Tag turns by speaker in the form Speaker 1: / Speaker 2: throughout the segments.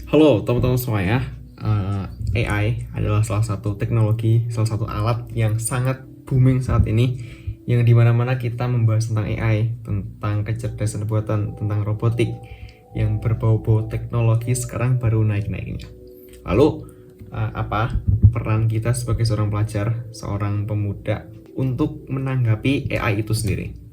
Speaker 1: Halo teman-teman semuanya. AI adalah salah satu teknologi, salah satu alat yang sangat booming saat ini, yang dimana-mana kita membahas tentang AI, tentang kecerdasan buatan, tentang robotik yang berbau-bau teknologi sekarang baru naik-naiknya. Lalu apa peran kita sebagai seorang pelajar, seorang pemuda untuk menanggapi AI itu sendiri?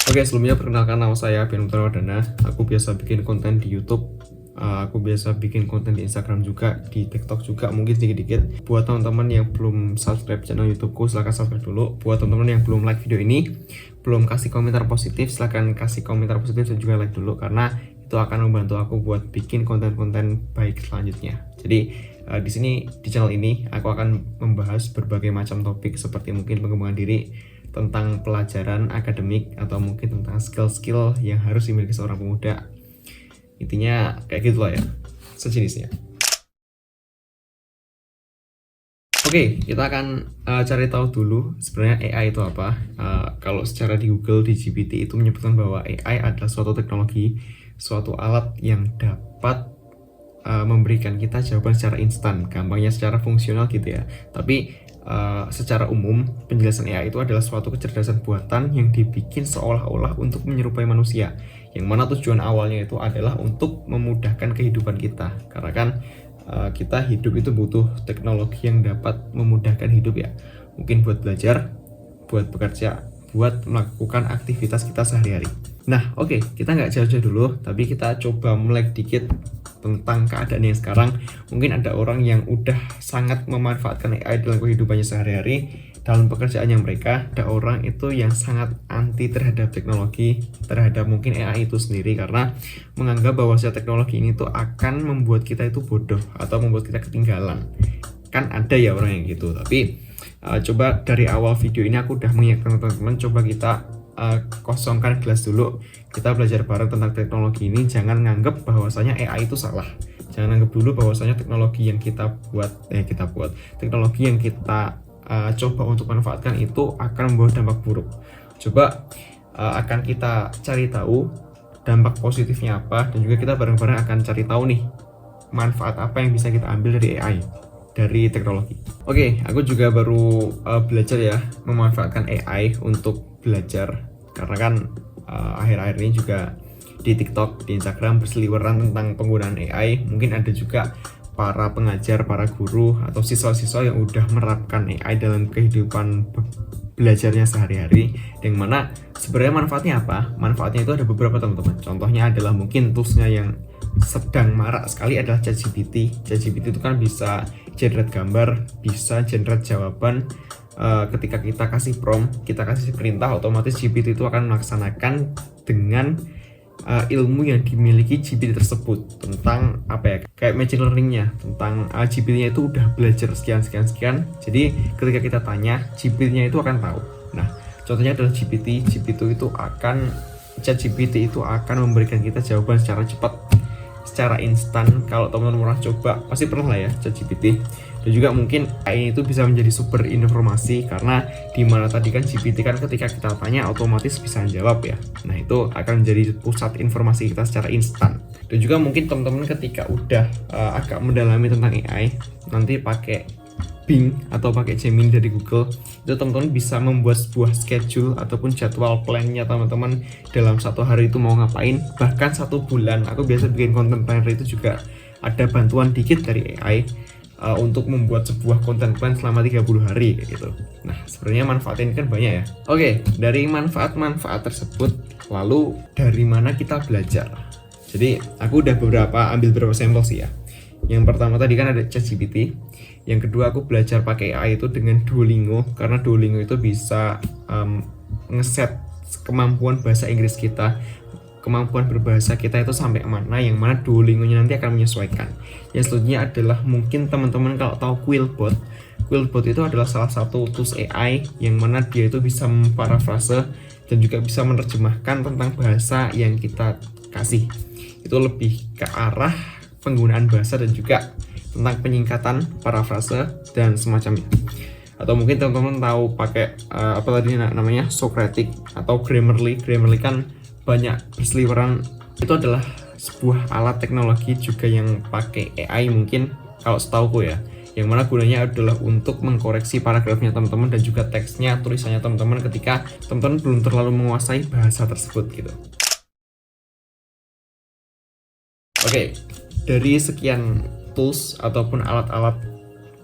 Speaker 1: Oke, sebelumnya perkenalkan nama saya Ben Wardana. Aku biasa bikin konten di YouTube. Aku biasa bikin konten di Instagram juga, di TikTok juga, mungkin sedikit-sedikit. Buat teman-teman yang belum subscribe channel YouTubeku, silahkan subscribe dulu. Buat teman-teman yang belum like video ini, belum kasih komentar positif, silahkan kasih komentar positif dan juga like dulu, karena itu akan membantu aku buat bikin konten-konten baik selanjutnya. Jadi di sini di channel ini aku akan membahas berbagai macam topik seperti mungkin pengembangan diri, tentang pelajaran akademik, atau mungkin tentang skill-skill yang harus dimiliki seorang pemuda. Intinya kayak gitulah ya, sejenisnya. Oke, kita akan cari tahu dulu sebenarnya AI itu apa. Kalau secara di Google, di GPT itu menyebutkan bahwa AI adalah suatu teknologi, suatu alat yang dapat memberikan kita jawaban secara instan, gampangnya secara fungsional gitu ya. Tapi secara umum penjelasan AI itu adalah suatu kecerdasan buatan yang dibikin seolah-olah untuk menyerupai manusia, yang mana tujuan awalnya itu adalah untuk memudahkan kehidupan kita, karena kan kita hidup itu butuh teknologi yang dapat memudahkan hidup ya, mungkin buat belajar, buat bekerja, buat melakukan aktivitas kita sehari-hari. Nah oke, kita nggak jauh-jauh dulu, tapi kita coba melek dikit tentang keadaan yang sekarang. Mungkin ada orang yang udah sangat memanfaatkan AI dalam kehidupannya sehari-hari, dalam pekerjaannya mereka. Ada orang itu yang sangat anti terhadap teknologi, terhadap mungkin AI itu sendiri, karena menganggap bahwa teknologi ini tuh akan membuat kita itu bodoh atau membuat kita ketinggalan. Kan ada ya orang yang gitu. Tapi coba dari awal video ini aku udah mengingatkan teman-teman, coba kita kosongkan gelas dulu, kita belajar bareng tentang teknologi ini. Jangan nganggep bahwasanya AI itu salah, jangan nganggep dulu bahwasanya teknologi yang kita buat teknologi yang kita coba untuk manfaatkan itu akan membawa dampak buruk. Coba akan kita cari tahu dampak positifnya apa, dan juga kita bareng-bareng akan cari tahu nih manfaat apa yang bisa kita ambil dari AI, dari teknologi. Oke, aku juga baru belajar ya memanfaatkan AI untuk belajar, karena kan akhir-akhir ini juga di TikTok, di Instagram berseliweran tentang penggunaan AI. Mungkin ada juga para pengajar, para guru, atau siswa-siswa yang udah menerapkan AI dalam kehidupan belajarnya sehari-hari. Yang mana sebenarnya manfaatnya apa? Manfaatnya itu ada beberapa teman-teman. Contohnya adalah mungkin toolsnya yang sedang marak sekali adalah ChatGPT. ChatGPT itu kan bisa generate gambar, bisa generate jawaban. Ketika kita kasih prompt, kita kasih perintah, otomatis GPT itu akan melaksanakan dengan ilmu yang dimiliki GPT tersebut tentang apa ya, kayak machine learningnya, tentang GPT-nya itu udah belajar sekian. Jadi ketika kita tanya, GPT-nya itu akan tahu. Nah, contohnya adalah ChatGPT itu akan memberikan kita jawaban secara cepat, secara instan. Kalau teman-teman pernah coba, pasti pernah lah ya ChatGPT. Dan juga mungkin AI itu bisa menjadi sumber informasi, karena dimana tadi kan GPT kan ketika kita tanya otomatis bisa jawab ya. Nah itu akan menjadi pusat informasi kita secara instan. Dan juga mungkin teman-teman ketika udah agak mendalami tentang AI, nanti pakai Bing atau pakai Gemini dari Google, itu teman-teman bisa membuat sebuah schedule ataupun jadwal plannya teman-teman dalam satu hari itu mau ngapain, bahkan 1 bulan. Aku biasa bikin konten planner itu juga ada bantuan dikit dari AI untuk membuat sebuah konten plan selama 30 hari kayak gitu. Nah sebenarnya manfaatnya ini kan banyak ya. Oke, dari manfaat-manfaat tersebut, lalu dari mana kita belajar? Jadi aku udah ambil beberapa sampel sih ya. Yang pertama tadi kan ada ChatGPT. Yang kedua aku belajar pakai AI itu dengan Duolingo, karena Duolingo itu bisa ngeset kemampuan bahasa Inggris kita, kemampuan berbahasa kita itu sampai mana, yang mana Duolingo-nya nanti akan menyesuaikan. Yang selanjutnya adalah mungkin teman-teman kalau tahu Quillbot. Quillbot itu adalah salah satu tools AI yang mana dia itu bisa memparafrase dan juga bisa menerjemahkan tentang bahasa yang kita kasih. Itu lebih ke arah penggunaan bahasa dan juga tentang penyingkatan, parafrase, dan semacamnya. Atau mungkin teman-teman tahu pakai apa tadi namanya, Socratic atau Grammarly. Grammarly kan banyak berseliweran, itu adalah sebuah alat teknologi juga yang pakai AI mungkin, kalau setauku ya, yang mana gunanya adalah untuk mengkoreksi paragrafnya teman-teman dan juga teksnya, tulisannya teman-teman ketika teman-teman belum terlalu menguasai bahasa tersebut gitu. Oke, dari sekian tools ataupun alat-alat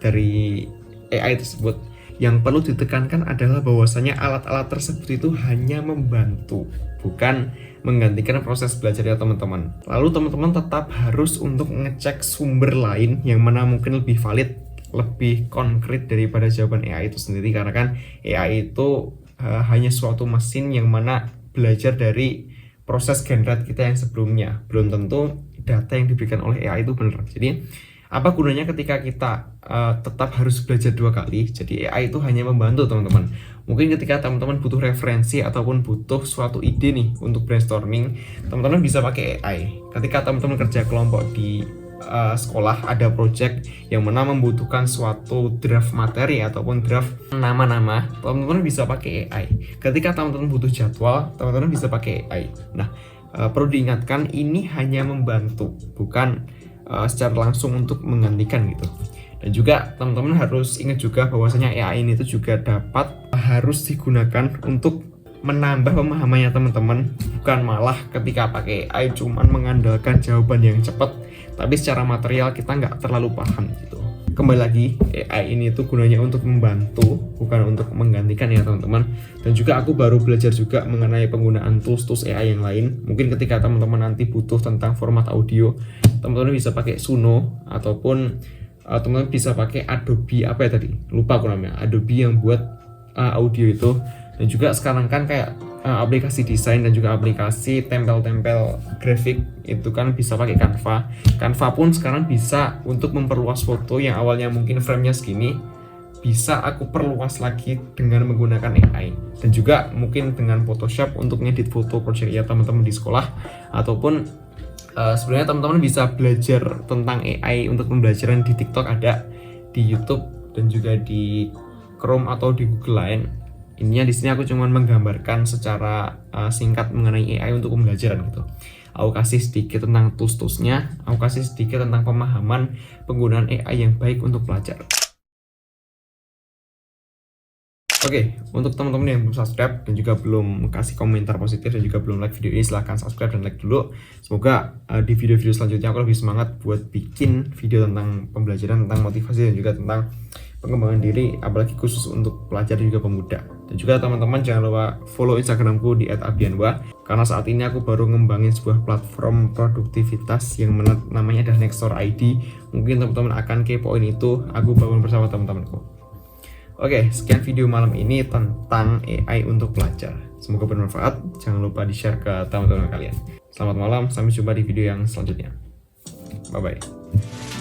Speaker 1: dari AI tersebut, yang perlu ditekankan adalah bahwasanya alat-alat tersebut itu hanya membantu, bukan menggantikan proses belajarnya teman-teman. Lalu teman-teman tetap harus untuk ngecek sumber lain yang mana mungkin lebih valid, lebih konkret daripada jawaban AI itu sendiri, karena kan AI itu hanya suatu mesin yang mana belajar dari proses generate kita yang sebelumnya. Belum tentu data yang diberikan oleh AI itu benar. Jadi apa gunanya ketika kita tetap harus belajar 2 kali? Jadi AI itu hanya membantu teman-teman. Mungkin ketika teman-teman butuh referensi ataupun butuh suatu ide nih untuk brainstorming, teman-teman bisa pakai AI. Ketika teman-teman kerja kelompok di sekolah, ada project yang mana membutuhkan suatu draft materi ataupun draft nama-nama, teman-teman bisa pakai AI. Ketika teman-teman butuh jadwal, teman-teman bisa pakai AI. Nah, perlu diingatkan ini hanya membantu, bukan secara langsung untuk menggantikan gitu. Dan juga teman-teman harus ingat juga bahwasanya AI ini itu juga harus digunakan untuk menambah pemahamannya teman-teman, bukan malah ketika pakai AI cuman mengandalkan jawaban yang cepat, tapi secara material kita nggak terlalu paham gitu. Kembali lagi, AI ini itu gunanya untuk membantu, bukan untuk menggantikan ya teman-teman. Dan juga aku baru belajar juga mengenai penggunaan tools-tools AI yang lain. Mungkin ketika teman-teman nanti butuh tentang format audio, teman-teman bisa pakai Suno, ataupun teman-teman bisa pakai Adobe apa ya tadi? Lupa aku namanya. Adobe yang buat audio itu. Dan juga sekarang kan kayak aplikasi desain dan juga aplikasi tempel-tempel grafik itu kan bisa pakai Canva. Canva pun sekarang bisa untuk memperluas foto yang awalnya mungkin frame-nya segini, bisa aku perluas lagi dengan menggunakan AI. Dan juga mungkin dengan Photoshop untuk ngedit foto project ya teman-teman di sekolah, ataupun sebenarnya teman-teman bisa belajar tentang AI untuk pembelajaran di TikTok ada, di YouTube dan juga di Chrome atau di Google lain. Intinya di sini aku cuma menggambarkan secara singkat mengenai AI untuk pembelajaran gitu. Aku kasih sedikit tentang tools-toolsnya, aku kasih sedikit tentang pemahaman penggunaan AI yang baik untuk pelajar. Oke, untuk teman-teman yang belum subscribe dan juga belum kasih komentar positif dan juga belum like video ini, silahkan subscribe dan like dulu. Semoga di video-video selanjutnya aku lebih semangat buat bikin video tentang pembelajaran, tentang motivasi dan juga tentang pengembangan diri, apalagi khusus untuk pelajar dan juga pemuda. Dan juga teman-teman jangan lupa follow Instagramku di @abianwa, karena saat ini aku baru ngembangin sebuah platform produktivitas yang namanya adalah Nextor ID. Mungkin teman-teman akan kepoin itu, aku bangun bersama teman-temanku. Oke, sekian video malam ini tentang AI untuk pelajar. Semoga bermanfaat. Jangan lupa di-share ke teman-teman kalian. Selamat malam, sampai jumpa di video yang selanjutnya. Bye-bye.